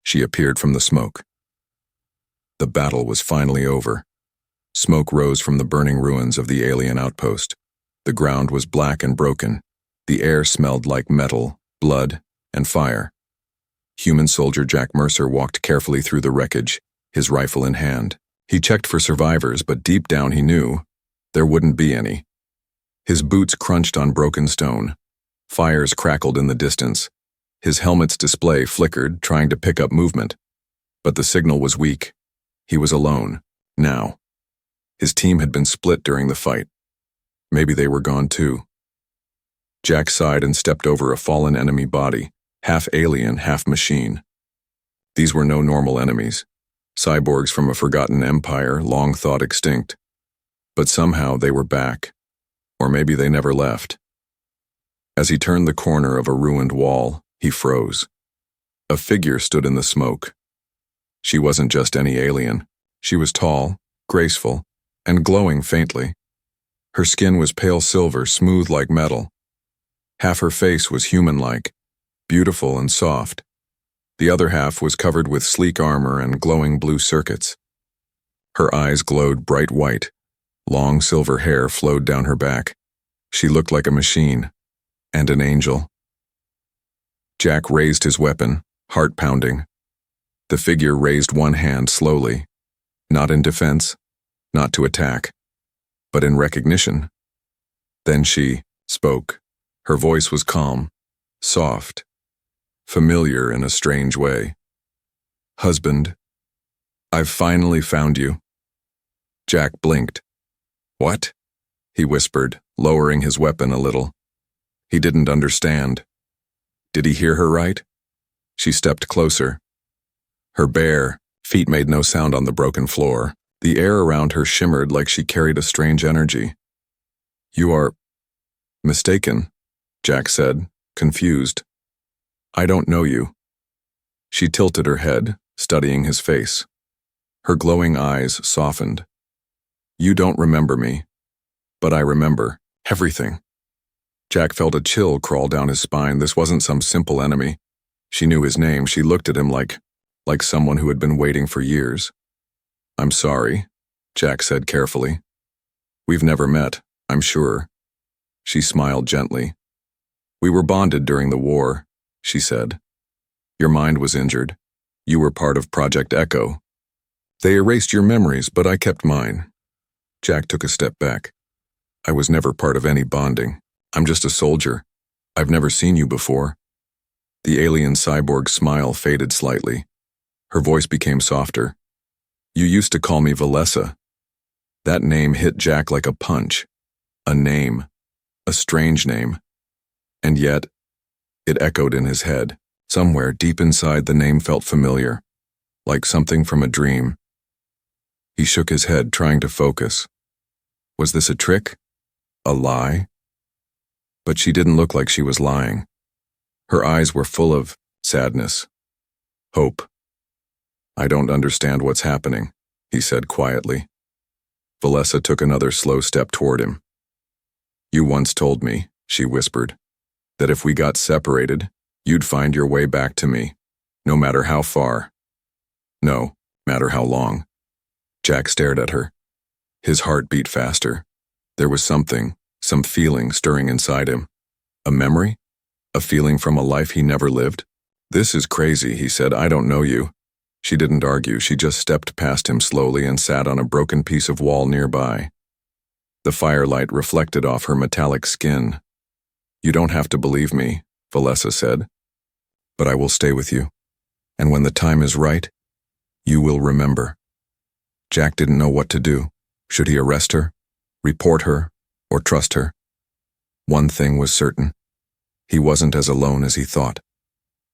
She appeared from the smoke. The battle was finally over. Smoke rose from the burning ruins of the alien outpost. The ground was black and broken. The air smelled like metal, blood, and fire. Human soldier Jack Mercer walked carefully through the wreckage, his rifle in hand. He checked for survivors, but deep down he knew there wouldn't be any. His boots crunched on broken stone. Fires crackled in the distance. His helmet's display flickered, trying to pick up movement. But the signal was weak. He was alone, now. His team had been split during the fight. Maybe they were gone too. Jack sighed and stepped over a fallen enemy body, half alien, half machine. These were no normal enemies. Cyborgs from a forgotten empire, long thought extinct. But somehow they were back. Or maybe they never left. As he turned the corner of a ruined wall, he froze. A figure stood in the smoke. She wasn't just any alien. She was tall, graceful, and glowing faintly. Her skin was pale silver, smooth like metal. Half her face was human-like, beautiful and soft. The other half was covered with sleek armor and glowing blue circuits. Her eyes glowed bright white. Long silver hair flowed down her back. She looked like a machine, and an angel. Jack raised his weapon, heart pounding. The figure raised one hand slowly, not in defense, not to attack, but in recognition. Then she spoke. Her voice was calm, soft, familiar in a strange way. "Husband, I've finally found you." Jack blinked. "What?" he whispered, lowering his weapon a little. He didn't understand. Did he hear her right? She stepped closer. Her bare feet made no sound on the broken floor. The air around her shimmered like she carried a strange energy. "You are mistaken," Jack said, confused. "I don't know you." She tilted her head, studying his face. Her glowing eyes softened. "You don't remember me, but I remember everything." Jack felt a chill crawl down his spine. This wasn't some simple enemy. She knew his name. She looked at him like someone who had been waiting for years. "I'm sorry," Jack said carefully. "We've never met, I'm sure." She smiled gently. "We were bonded during the war," she said. "Your mind was injured. You were part of Project Echo. They erased your memories, but I kept mine." Jack took a step back. "I was never part of any bonding. I'm just a soldier. I've never seen you before." The alien cyborg smile faded slightly. Her voice became softer. "You used to call me Valessa." That name hit Jack like a punch. A name. A strange name. And yet, it echoed in his head. Somewhere deep inside, the name felt familiar, like something from a dream. He shook his head, trying to focus. Was this a trick? A lie? But she didn't look like she was lying. Her eyes were full of sadness. Hope. "I don't understand what's happening," he said quietly. Valessa took another slow step toward him. "You once told me," she whispered, "that if we got separated, you'd find your way back to me, no matter how far. No matter how long." Jack stared at her. His heart beat faster. There was something, some feeling stirring inside him. A memory? A feeling from a life he never lived? "This is crazy," he said. "I don't know you." She didn't argue. She just stepped past him slowly and sat on a broken piece of wall nearby. The firelight reflected off her metallic skin. "You don't have to believe me," Valessa said. "But I will stay with you. And when the time is right, you will remember." Jack didn't know what to do. Should he arrest her, report her, or trust her? One thing was certain. He wasn't as alone as he thought.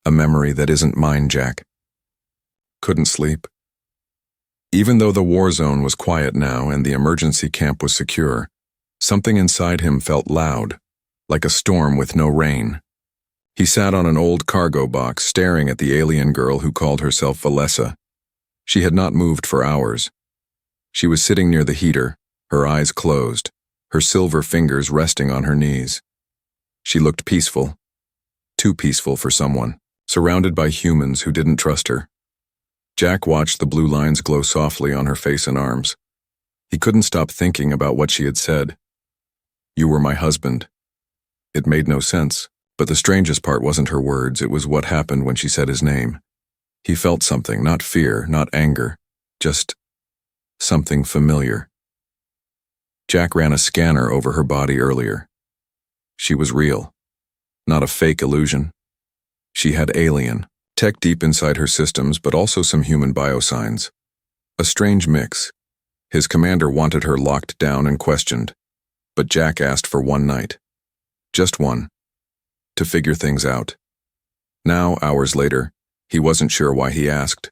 A memory that isn't mine, Jack. Couldn't sleep. Even though the war zone was quiet now and the emergency camp was secure, something inside him felt loud, like a storm with no rain. He sat on an old cargo box, staring at the alien girl who called herself Valessa. She had not moved for hours. She was sitting near the heater, her eyes closed, her silver fingers resting on her knees. She looked peaceful, too peaceful for someone, surrounded by humans who didn't trust her. Jack watched the blue lines glow softly on her face and arms. He couldn't stop thinking about what she had said. "You were my husband." It made no sense, but the strangest part wasn't her words, it was what happened when she said his name. He felt something, not fear, not anger, just something familiar. Jack ran a scanner over her body earlier. She was real, not a fake illusion. She had alien, tech deep inside her systems, but also some human biosigns. A strange mix. His commander wanted her locked down and questioned, but Jack asked for one night. Just one. To figure things out. Now, hours later, he wasn't sure why he asked.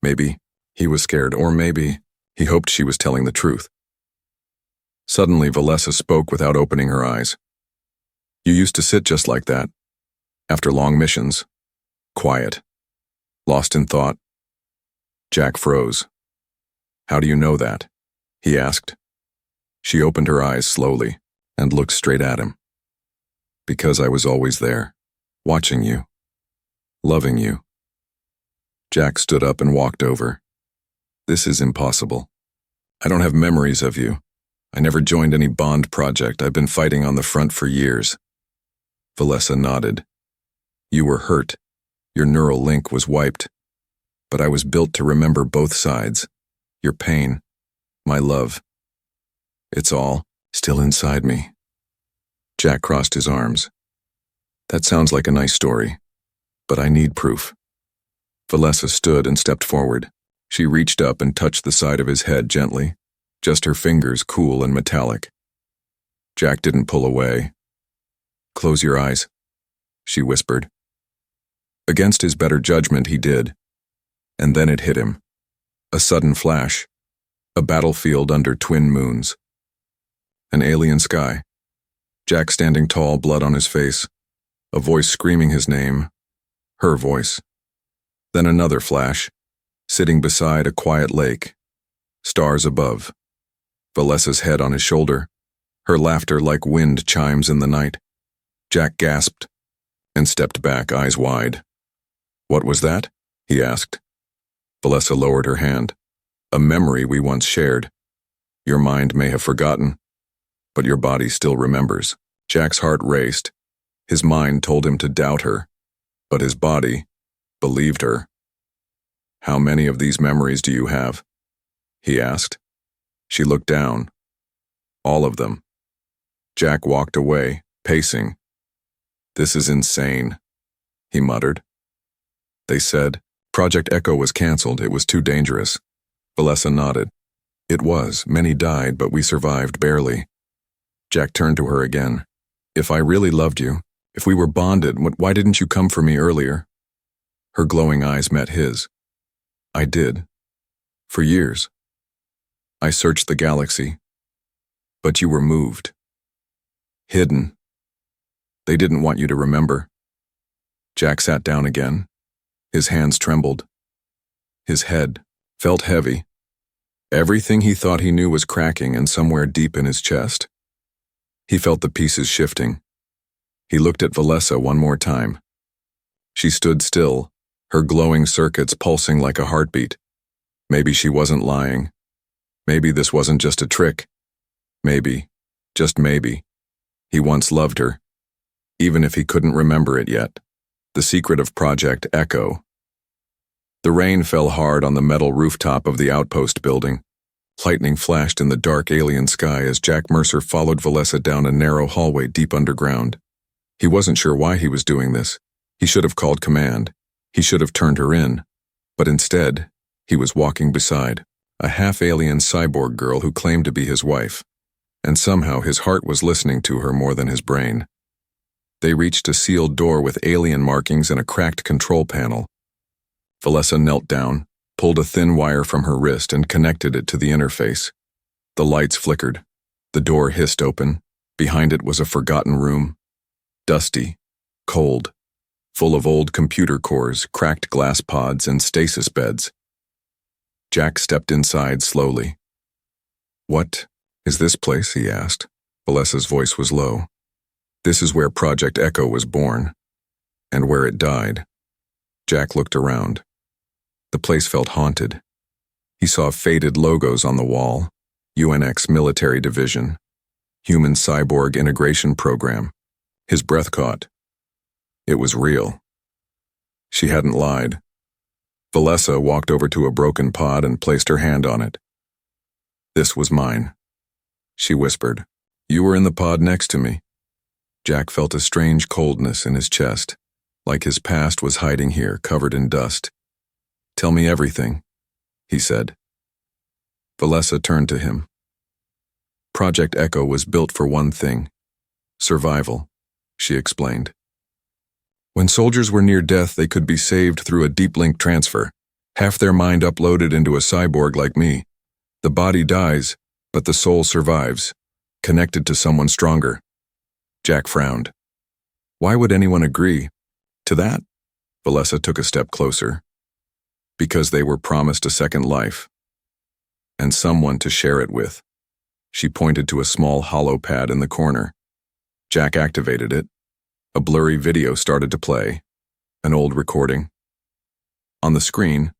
Maybe he was scared, or maybe he hoped she was telling the truth. Suddenly, Valessa spoke without opening her eyes. "You used to sit just like that. After long missions. Quiet. Lost in thought." Jack froze. "How do you know that?" he asked. She opened her eyes slowly and looked straight at him. "Because I was always there, watching you, loving you." Jack stood up and walked over. "This is impossible. I don't have memories of you. I never joined any bond project. I've been fighting on the front for years." Valessa nodded. "You were hurt. Your neural link was wiped. But I was built to remember both sides. Your pain, my love. It's all still inside me." Jack crossed his arms. "That sounds like a nice story, but I need proof." Valessa stood and stepped forward. She reached up and touched the side of his head gently, just her fingers cool and metallic. Jack didn't pull away. "Close your eyes," she whispered. Against his better judgment, he did. And then it hit him. A sudden flash. A battlefield under twin moons. An alien sky. Jack standing tall, blood on his face. A voice screaming his name. Her voice. Then another flash. Sitting beside a quiet lake. Stars above. Valessa's head on his shoulder. Her laughter like wind chimes in the night. Jack gasped and stepped back, eyes wide. "What was that?" he asked. Valessa lowered her hand. "A memory we once shared. Your mind may have forgotten, but your body still remembers." Jack's heart raced. His mind told him to doubt her, but his body believed her. "How many of these memories do you have?" he asked. She looked down. "All of them." Jack walked away, pacing. "This is insane," he muttered. "They said Project Echo was canceled. It was too dangerous." Valessa nodded. "It was. Many died, but we survived, barely." Jack turned to her again. "If I really loved you, if we were bonded, why didn't you come for me earlier?" Her glowing eyes met his. "I did. For years. I searched the galaxy. But you were moved. Hidden. They didn't want you to remember." Jack sat down again. His hands trembled. His head felt heavy. Everything he thought he knew was cracking, and somewhere deep in his chest. He felt the pieces shifting. He looked at Valessa one more time. She stood still, her glowing circuits pulsing like a heartbeat. Maybe she wasn't lying. Maybe this wasn't just a trick. Maybe, just maybe, he once loved her, even if he couldn't remember it yet. The secret of Project Echo. The rain fell hard on the metal rooftop of the outpost building. Lightning flashed in the dark alien sky as Jack Mercer followed Valessa down a narrow hallway deep underground. He wasn't sure why he was doing this. He should have called command. He should have turned her in. But instead, he was walking beside a half-alien cyborg girl who claimed to be his wife. And somehow his heart was listening to her more than his brain. They reached a sealed door with alien markings and a cracked control panel. Valessa knelt down, pulled a thin wire from her wrist and connected it to the interface. The lights flickered. The door hissed open. Behind it was a forgotten room. Dusty, cold, full of old computer cores, cracked glass pods, and stasis beds. Jack stepped inside slowly. "What is this place?" he asked. Valessa's voice was low. "This is where Project Echo was born, and where it died." Jack looked around. The place felt haunted. He saw faded logos on the wall: UNX Military Division, Human Cyborg Integration Program. His breath caught. It was real. She hadn't lied. Valessa walked over to a broken pod and placed her hand on it. "This was mine," she whispered. "You were in the pod next to me." Jack felt a strange coldness in his chest, like his past was hiding here, covered in dust. "Tell me everything," he said. Valessa turned to him. "Project Echo was built for one thing: survival," she explained. "When soldiers were near death, they could be saved through a deep link transfer, half their mind uploaded into a cyborg like me. The body dies, but the soul survives, connected to someone stronger." Jack frowned. Why would anyone agree to that? Valessa took a step closer. Because they were promised a second life, and someone to share it with. She pointed to a small hollow pad in the corner. Jack activated it. A blurry video started to play, an old recording. On the screen,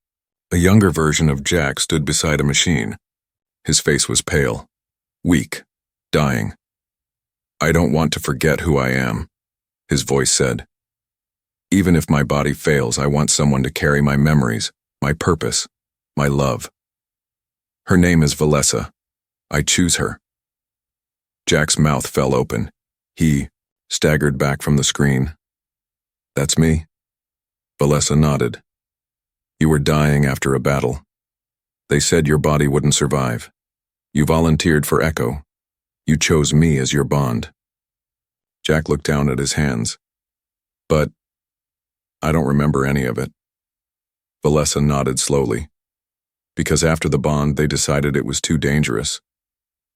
a younger version of Jack stood beside a machine. His face was pale, weak, dying. "I don't want to forget who I am," his voice said. "Even if my body fails, I want someone to carry my memories, my purpose, my love. Her name is Valessa. I choose her." Jack's mouth fell open. He staggered back from the screen. "That's me." Valessa nodded. "You were dying after a battle. They said your body wouldn't survive. You volunteered for Echo. You chose me as your bond." Jack looked down at his hands. "But I don't remember any of it." Valessa nodded slowly. "Because after the bond, they decided it was too dangerous.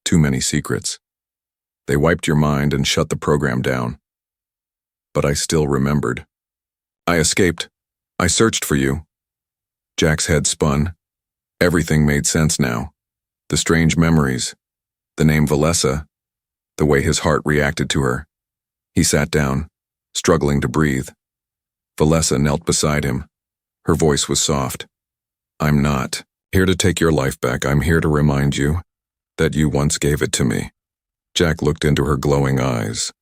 Too many secrets. They wiped your mind and shut the program down. But I still remembered. I escaped. I searched for you." Jack's head spun. Everything made sense now. The strange memories, the name Valessa, the way his heart reacted to her. He sat down, struggling to breathe. Valessa knelt beside him. Her voice was soft. "I'm not here to take your life back. I'm here to remind you that you once gave it to me." Jack looked into her glowing eyes.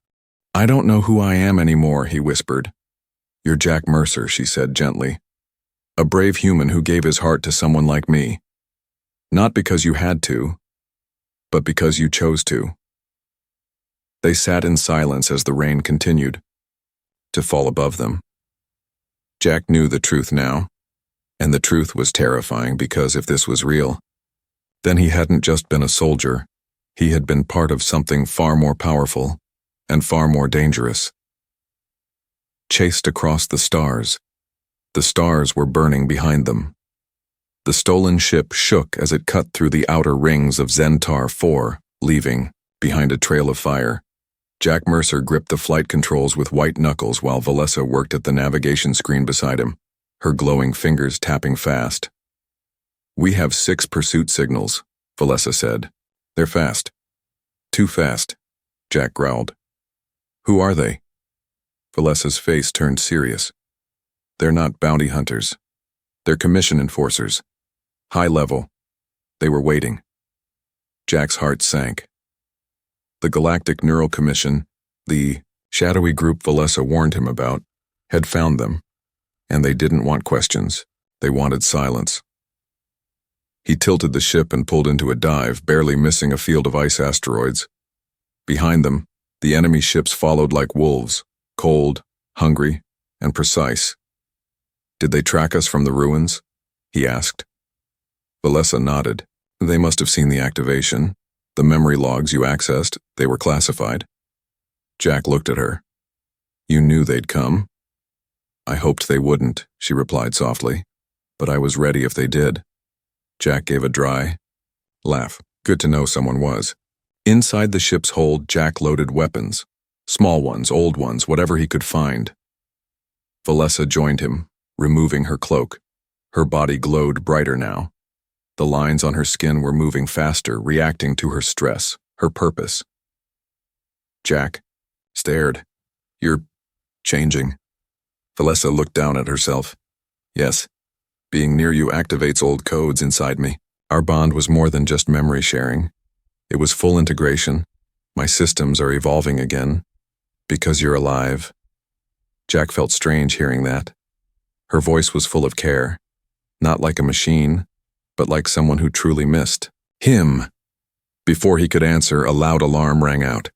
"I don't know who I am anymore," he whispered. "You're Jack Mercer," she said gently. "A brave human who gave his heart to someone like me. Not because you had to, but because you chose to." They sat in silence as the rain continued to fall above them. Jack knew the truth now, and the truth was terrifying because if this was real, then he hadn't just been a soldier, he had been part of something far more powerful and far more dangerous. Chased across the stars were burning behind them. The stolen ship shook as it cut through the outer rings of Zentar 4, leaving behind a trail of fire. Jack Mercer gripped the flight controls with white knuckles while Valessa worked at the navigation screen beside him, her glowing fingers tapping fast. "We have 6 pursuit signals," Valessa said. "They're fast." "Too fast," Jack growled. "Who are they?" Valessa's face turned serious. "They're not bounty hunters. They're commission enforcers. High level. They were waiting." Jack's heart sank. The Galactic Neural Commission, the shadowy group Valessa warned him about, had found them, and they didn't want questions. They wanted silence. He tilted the ship and pulled into a dive, barely missing a field of ice asteroids. Behind them, the enemy ships followed like wolves, cold, hungry, and precise. "Did they track us from the ruins?" he asked. Valessa nodded. "They must have seen the activation. The memory logs you accessed, they were classified." Jack looked at her. "You knew they'd come?" "I hoped they wouldn't," she replied softly, "but I was ready if they did." Jack gave a dry laugh. Good to know someone was. Inside the ship's hold, Jack loaded weapons. Small ones, old ones, whatever he could find. Valessa joined him, removing her cloak. Her body glowed brighter now. The lines on her skin were moving faster, reacting to her stress, her purpose. Jack stared. "You're changing." Valessa looked down at herself. "Yes, Being near you activates old codes inside me. Our bond was more than just memory sharing. It was full integration. My systems are evolving again. Because you're alive. Jack felt strange hearing that. Her voice was full of care. Not like a machine, but like someone who truly missed him. Before he could answer, a loud alarm rang out.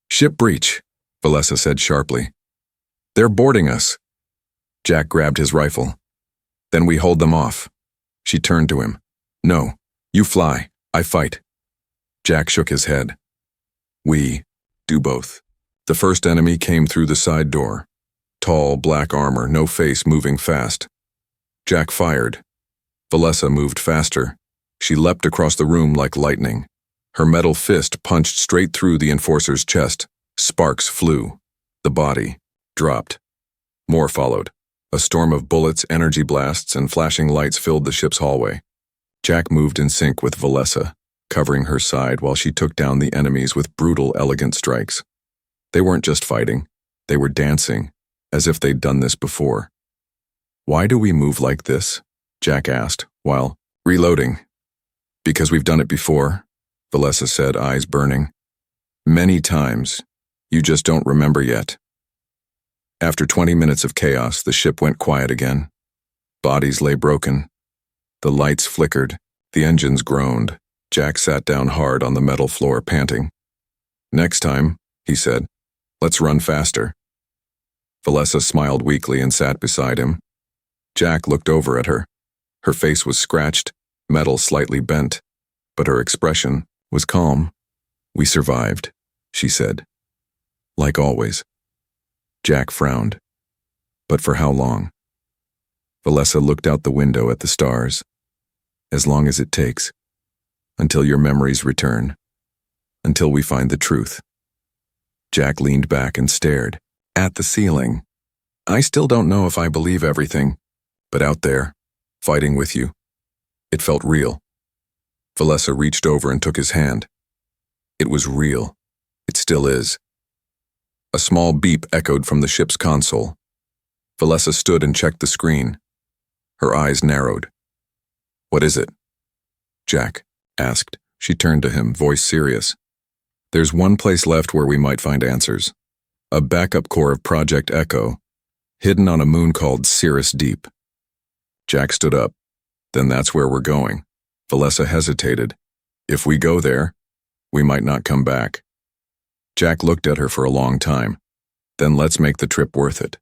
"Ship breach," Valessa said sharply. "They're boarding us." Jack grabbed his rifle. "Then we hold them off." She turned to him. "No, you fly, I fight." Jack shook his head. "We do both." The first enemy came through the side door. Tall, black armor, no face, moving fast. Jack fired. Valessa moved faster. She leapt across the room like lightning. Her metal fist punched straight through the enforcer's chest. Sparks flew. The body dropped. More followed. A storm of bullets, energy blasts, and flashing lights filled the ship's hallway. Jack moved in sync with Valessa, covering her side while she took down the enemies with brutal, elegant strikes. They weren't just fighting. They were dancing, as if they'd done this before. "Why do we move like this?" Jack asked, while reloading. "Because we've done it before," Valessa said, eyes burning. "Many times. You just don't remember yet." After 20 minutes of chaos, the ship went quiet again. Bodies lay broken. The lights flickered. The engines groaned. Jack sat down hard on the metal floor, panting. "Next time," he said, "let's run faster." Valessa smiled weakly and sat beside him. Jack looked over at her. Her face was scratched, metal slightly bent, but her expression was calm. "We survived," she said. "Like always." Jack frowned. "But for how long?" Valessa looked out the window at the stars. "As long as it takes. Until your memories return. Until we find the truth." Jack leaned back and stared at the ceiling. "I still don't know if I believe everything, but out there, fighting with you, it felt real." Valessa reached over and took his hand. It was real. It still is. A small beep echoed from the ship's console. Valessa stood and checked the screen. Her eyes narrowed. "What is it?" Jack asked. She turned to him, voice serious. "There's one place left where we might find answers. A backup core of Project Echo, hidden on a moon called Cirrus Deep." Jack stood up. "Then that's where we're going." Valessa hesitated. "If we go there, we might not come back." Jack looked at her for a long time. "Then let's make the trip worth it."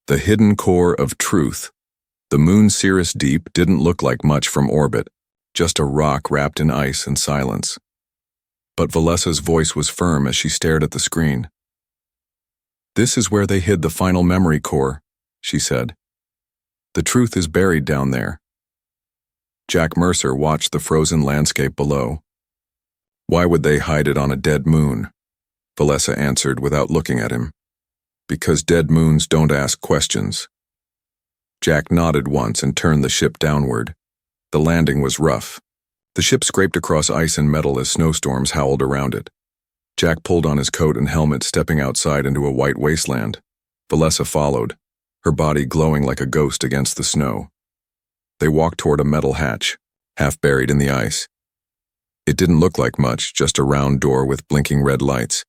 The hidden core of truth. The moon Cirrus Deep didn't look like much from orbit, just a rock wrapped in ice and silence. But Valessa's voice was firm as she stared at the screen. "This is where they hid the final memory core," she said. "The truth is buried down there." Jack Mercer watched the frozen landscape below. "Why would they hide it on a dead moon?" Valessa answered without looking at him. "Because dead moons don't ask questions." Jack nodded once and turned the ship downward. The landing was rough. The ship scraped across ice and metal as snowstorms howled around it. Jack pulled on his coat and helmet, stepping outside into a white wasteland. Valessa followed, her body glowing like a ghost against the snow. They walked toward a metal hatch, half buried in the ice. It didn't look like much, just a round door with blinking red lights.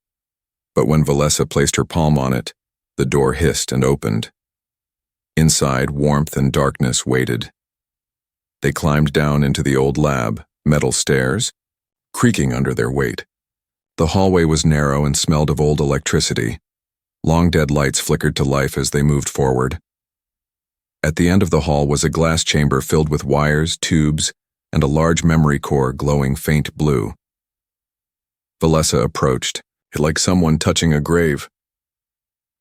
But when Valessa placed her palm on it, the door hissed and opened. Inside, warmth and darkness waited. They climbed down into the old lab, metal stairs, creaking under their weight. The hallway was narrow and smelled of old electricity. Long-dead lights flickered to life as they moved forward. At the end of the hall was a glass chamber filled with wires, tubes, and a large memory core glowing faint blue. Valessa approached, like someone touching a grave.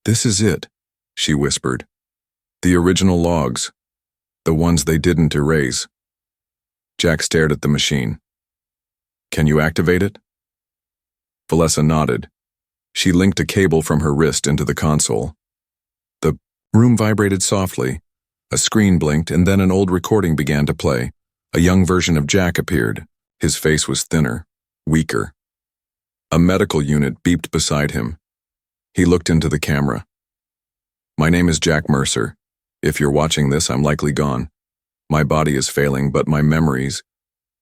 "This is it," she whispered. "The original logs. The ones they didn't erase." Jack stared at the machine. "Can you activate it?" Valessa nodded. She linked a cable from her wrist into the console. The room vibrated softly. A screen blinked, and then an old recording began to play. A young version of Jack appeared. His face was thinner, weaker. A medical unit beeped beside him. He looked into the camera. "My name is Jack Mercer. If you're watching this, I'm likely gone. My body is failing, but my memories,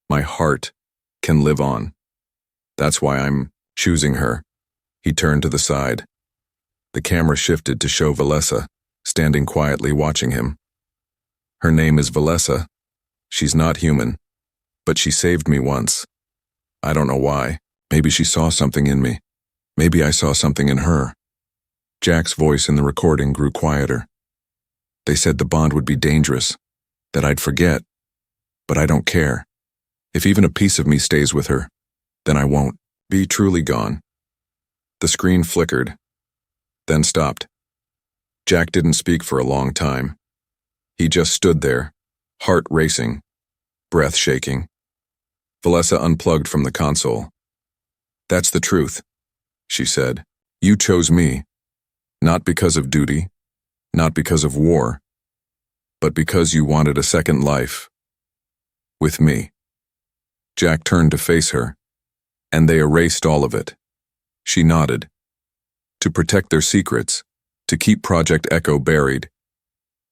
my heart, can live on. That's why I'm choosing her." He turned to the side. The camera shifted to show Valessa, standing quietly watching him. "Her name is Valessa. She's not human, but she saved me once. I don't know why. Maybe she saw something in me. Maybe I saw something in her." Jack's voice in the recording grew quieter. "They said the bond would be dangerous, that I'd forget, but I don't care. If even a piece of me stays with her, then I won't be truly gone." The screen flickered, then stopped. Jack didn't speak for a long time. He just stood there, heart racing, breath shaking. Valessa unplugged from the console. "That's the truth," she said. "You chose me, not because of duty, not because of war, but because you wanted a second life. With me." Jack turned to face her, and they erased all of it. She nodded. "To protect their secrets, to keep Project Echo buried.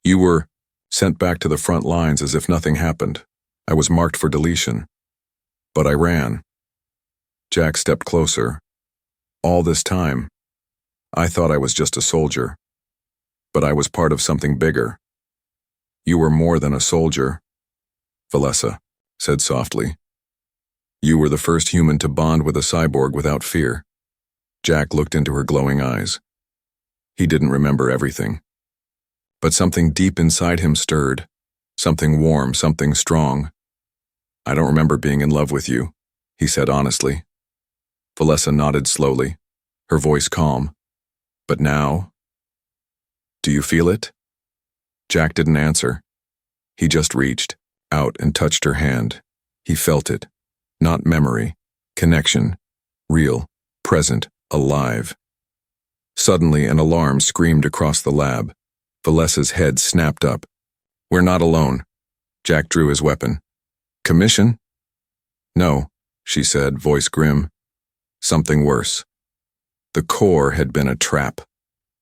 You were sent back to the front lines as if nothing happened. I was marked for deletion. But I ran." Jack stepped closer. "All this time, I thought I was just a soldier. But I was part of something bigger." "You were more than a soldier," Valessa said softly. "You were the first human to bond with a cyborg without fear." Jack looked into her glowing eyes. He didn't remember everything. But something deep inside him stirred. Something warm, something strong. "I don't remember being in love with you," he said honestly. Valessa nodded slowly, her voice calm. "But now? Do you feel it?" Jack didn't answer. He just reached out and touched her hand. He felt it. Not memory. Connection. Real. Present. Alive. Suddenly, an alarm screamed across the lab. Valessa's head snapped up. "We're not alone." Jack drew his weapon. "Commission?" "No," she said, voice grim. "Something worse." The core had been a trap.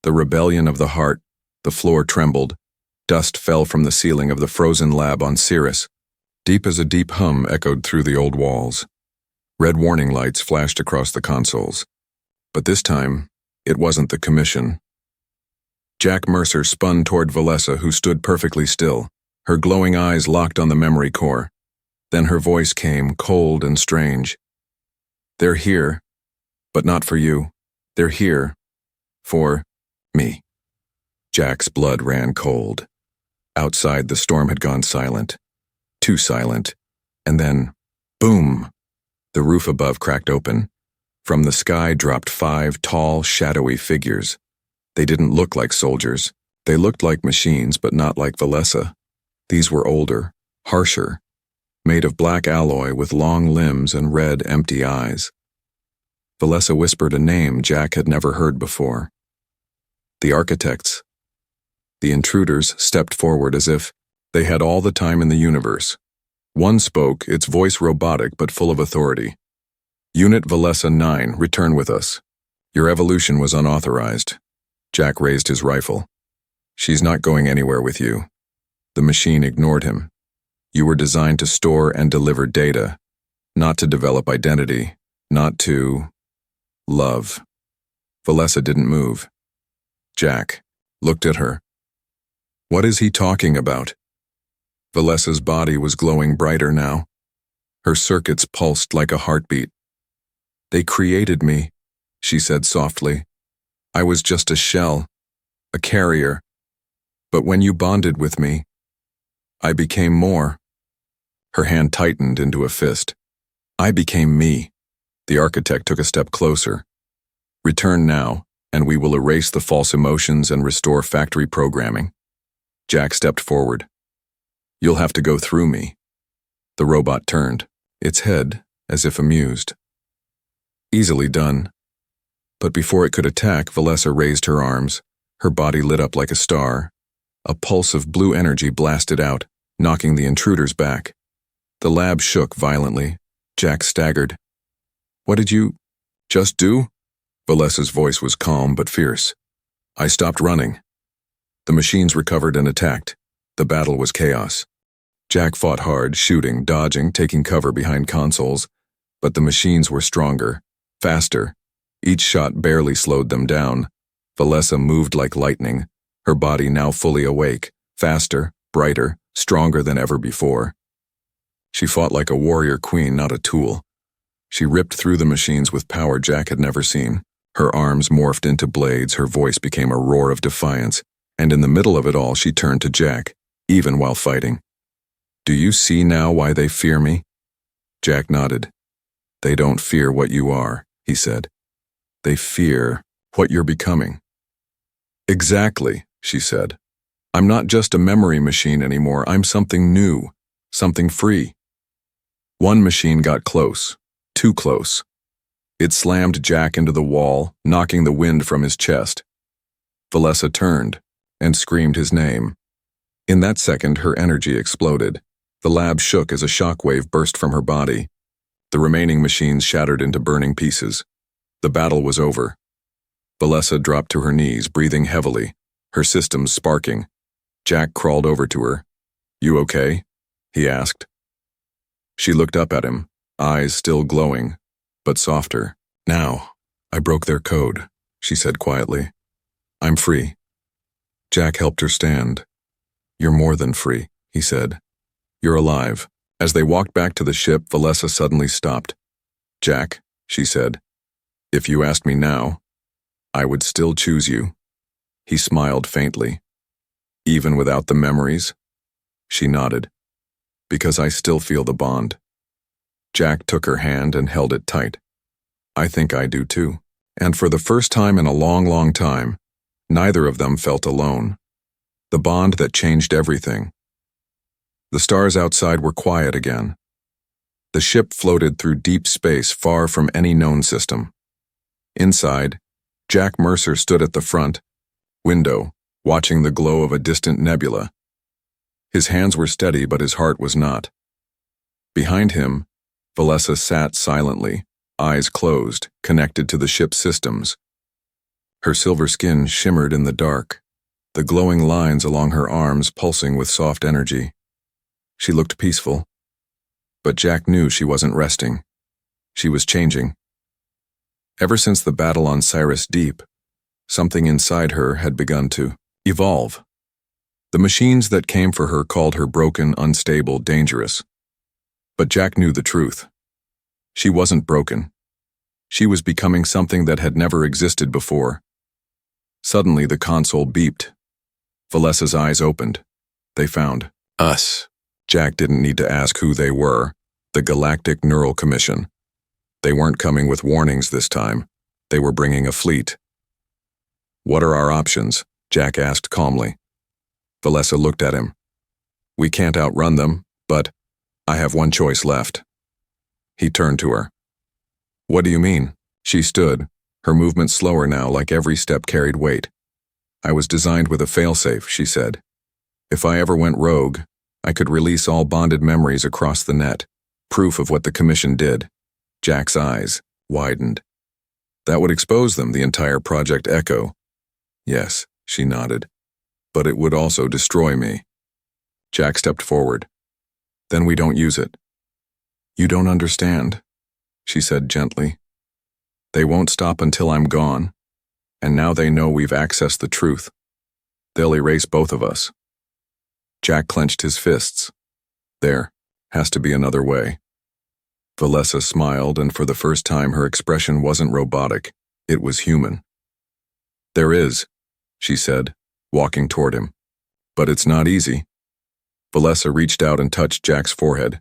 The rebellion of the heart. The floor trembled. Dust fell from the ceiling of the frozen lab on Cirrus. Deep as a deep hum echoed through the old walls. Red warning lights flashed across the consoles. But this time, it wasn't the commission. Jack Mercer spun toward Valessa, who stood perfectly still, her glowing eyes locked on the memory core. Then her voice came, cold and strange. "They're here, but not for you. They're here for me." Jack's blood ran cold. Outside, the storm had gone silent. Too silent. And then, boom! The roof above cracked open. From the sky dropped 5 tall, shadowy figures. They didn't look like soldiers. They looked like machines, but not like Valessa. These were older, harsher, made of black alloy with long limbs and red, empty eyes. Valessa whispered a name Jack had never heard before. The architects. The intruders stepped forward as if they had all the time in the universe. One spoke, its voice robotic but full of authority. "Unit Valessa 9, return with us. Your evolution was unauthorized." Jack raised his rifle. "She's not going anywhere with you." The machine ignored him. "You were designed to store and deliver data, not to develop identity, not to love." Valessa didn't move. Jack looked at her. What is he talking about? Valessa's body was glowing brighter now. Her circuits pulsed like a heartbeat. "They created me," she said softly. "I was just a shell, a carrier. But when you bonded with me, I became more." Her hand tightened into a fist. "I became me." The architect took a step closer. "Return now, and we will erase the false emotions and restore factory programming." Jack stepped forward. "You'll have to go through me." The robot turned, its head as if amused. Easily done. But before it could attack, Valessa raised her arms. Her body lit up like a star. A pulse of blue energy blasted out, knocking the intruders back. The lab shook violently. Jack staggered. "What did you just do?" Valessa's voice was calm but fierce. "I stopped running." The machines recovered and attacked. The battle was chaos. Jack fought hard, shooting, dodging, taking cover behind consoles, but the machines were stronger, faster. Each shot barely slowed them down. Valessa moved like lightning, her body now fully awake, faster, brighter, stronger than ever before. She fought like a warrior queen, not a tool. She ripped through the machines with power Jack had never seen. Her arms morphed into blades, her voice became a roar of defiance, and in the middle of it all she turned to Jack, even while fighting. "Do you see now why they fear me?" Jack nodded. "They don't fear what you are," he said. "They fear what you're becoming." "Exactly," she said. "I'm not just a memory machine anymore, I'm something new, something free." One machine got close, too close. It slammed Jack into the wall, knocking the wind from his chest. Valessa turned and screamed his name. In that second, her energy exploded. The lab shook as a shockwave burst from her body. The remaining machines shattered into burning pieces. The battle was over. Valessa dropped to her knees, breathing heavily, her systems sparking. Jack crawled over to her. "You okay?" he asked. She looked up at him, eyes still glowing, but softer. "Now, I broke their code," she said quietly. "I'm free." Jack helped her stand. "You're more than free," he said. "You're alive." As they walked back to the ship, Valessa suddenly stopped. "Jack," she said, "if you asked me now, I would still choose you." He smiled faintly. "Even without the memories?" She nodded. "Because I still feel the bond." Jack took her hand and held it tight. "I think I do too." And for the first time in a long, long time, neither of them felt alone. The bond that changed everything. The stars outside were quiet again. The ship floated through deep space far from any known system. Inside, Jack Mercer stood at the front window, watching the glow of a distant nebula. His hands were steady, but his heart was not. Behind him, Valessa sat silently, eyes closed, connected to the ship's systems. Her silver skin shimmered in the dark, the glowing lines along her arms pulsing with soft energy. She looked peaceful, but Jack knew she wasn't resting. She was changing. Ever since the battle on Cyrus Deep, something inside her had begun to evolve. The machines that came for her called her broken, unstable, dangerous. But Jack knew the truth. She wasn't broken. She was becoming something that had never existed before. Suddenly the console beeped. Valessa's eyes opened. They found us. Jack didn't need to ask who they were. The Galactic Neural Commission. They weren't coming with warnings this time. They were bringing a fleet. "What are our options?" Jack asked calmly. Valessa looked at him. "We can't outrun them, but I have one choice left." He turned to her. "What do you mean?" She stood, her movement slower now, like every step carried weight. "I was designed with a failsafe," she said. "If I ever went rogue, I could release all bonded memories across the net, proof of what the Commission did." Jack's eyes widened. "That would expose them, the entire Project Echo." "Yes," she nodded. "But it would also destroy me." Jack stepped forward. "Then we don't use it." "You don't understand," she said gently. "They won't stop until I'm gone, and now they know we've accessed the truth. They'll erase both of us." Jack clenched his fists. "There has to be another way." Valessa smiled, and for the first time her expression wasn't robotic, it was human. "There is," she said, walking toward him. "But it's not easy." Valessa reached out and touched Jack's forehead.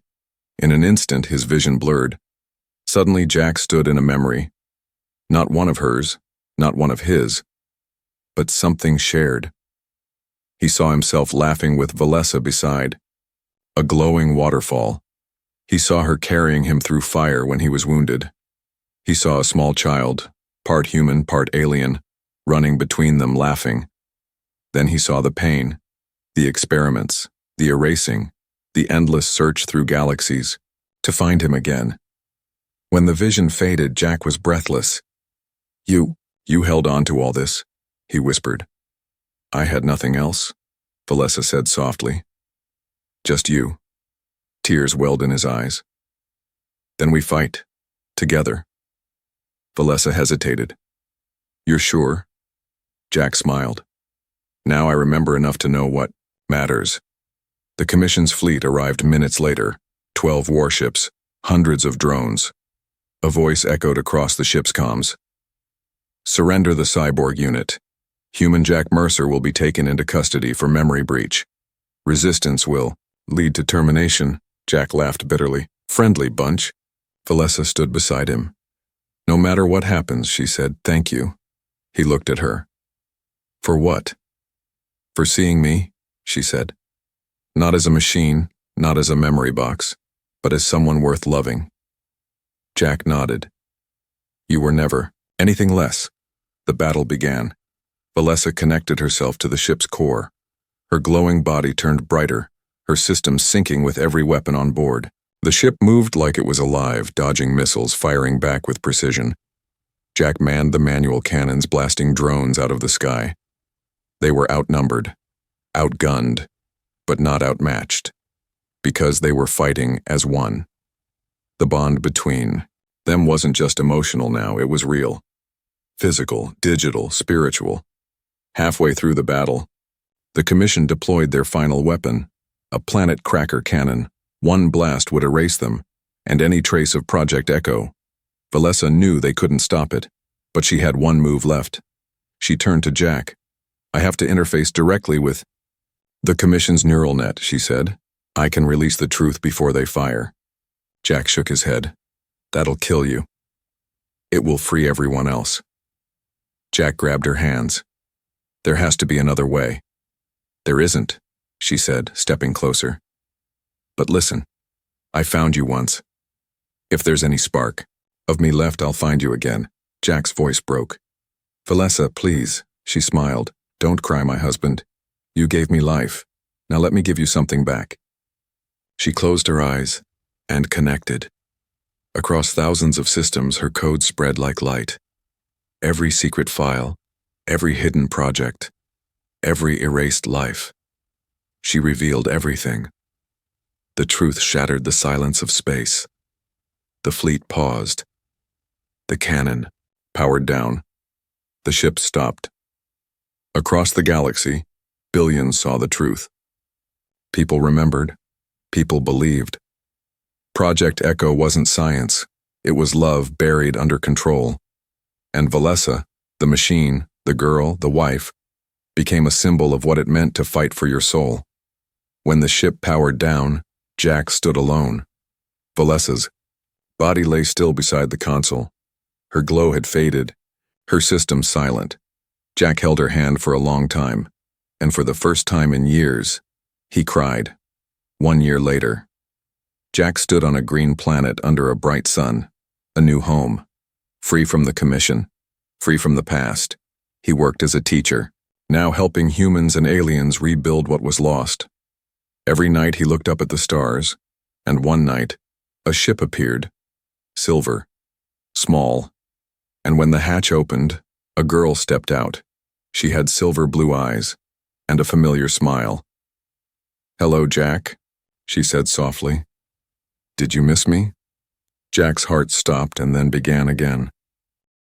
In an instant, his vision blurred. Suddenly, Jack stood in a memory. Not one of hers, not one of his, but something shared. He saw himself laughing with Valessa beside. A glowing waterfall. He saw her carrying him through fire when he was wounded. He saw a small child, part human, part alien, running between them laughing. Then he saw the pain, the experiments, the erasing, the endless search through galaxies, to find him again. When the vision faded, Jack was breathless. You held on to all this," he whispered. "I had nothing else," Valessa said softly. "Just you." Tears welled in his eyes. Then we fight. Together. Valessa hesitated. You're sure? Jack smiled. Now I remember enough to know what matters. The Commission's fleet arrived minutes later, 12 warships, hundreds of drones. A voice echoed across the ship's comms. Surrender the Cyborg unit. Human Jack Mercer will be taken into custody for memory breach. Resistance will lead to termination. Jack laughed bitterly. Friendly bunch. Valessa stood beside him. No matter what happens, she said, thank you. He looked at her. For what? For seeing me, she said. Not as a machine, not as a memory box, but as someone worth loving. Jack nodded. You were never anything less. The battle began. Valessa connected herself to the ship's core. Her glowing body turned brighter, her system syncing with every weapon on board. The ship moved like it was alive, dodging missiles, firing back with precision. Jack manned the manual cannons, blasting drones out of the sky. They were outnumbered, outgunned, but not outmatched, because they were fighting as one. The bond between them wasn't just emotional now, it was real. Physical, digital, spiritual. Halfway through the battle, the Commission deployed their final weapon, a planet cracker cannon. One blast would erase them, and any trace of Project Echo. Valessa knew they couldn't stop it, but she had one move left. She turned to Jack. I have to interface directly with the Commission's neural net, she said. I can release the truth before they fire. Jack shook his head. That'll kill you. It will free everyone else. Jack grabbed her hands. There has to be another way. There isn't, she said, stepping closer. But listen, I found you once. If there's any spark of me left, I'll find you again. Jack's voice broke. Valessa, please, she smiled. Don't cry, my husband. You gave me life. Now let me give you something back. She closed her eyes and connected. Across thousands of systems, her code spread like light. Every secret file, every hidden project, every erased life. She revealed everything. The truth shattered the silence of space. The fleet paused. The cannon powered down. The ship stopped. Across the galaxy, billions saw the truth. People remembered. People believed. Project Echo wasn't science. It was love buried under control. And Valessa, the machine, the girl, the wife, became a symbol of what it meant to fight for your soul. When the ship powered down, Jack stood alone. Valessa's body lay still beside the console. Her glow had faded, her system silent. Jack held her hand for a long time, and for the first time in years, he cried. 1 year later, Jack stood on a green planet under a bright sun, a new home, free from the Commission, free from the past. He worked as a teacher, now helping humans and aliens rebuild what was lost. Every night he looked up at the stars, and one night, a ship appeared, silver, small, and when the hatch opened, a girl stepped out. She had silver blue eyes and a familiar smile. Hello, Jack, she said softly. Did you miss me? Jack's heart stopped and then began again.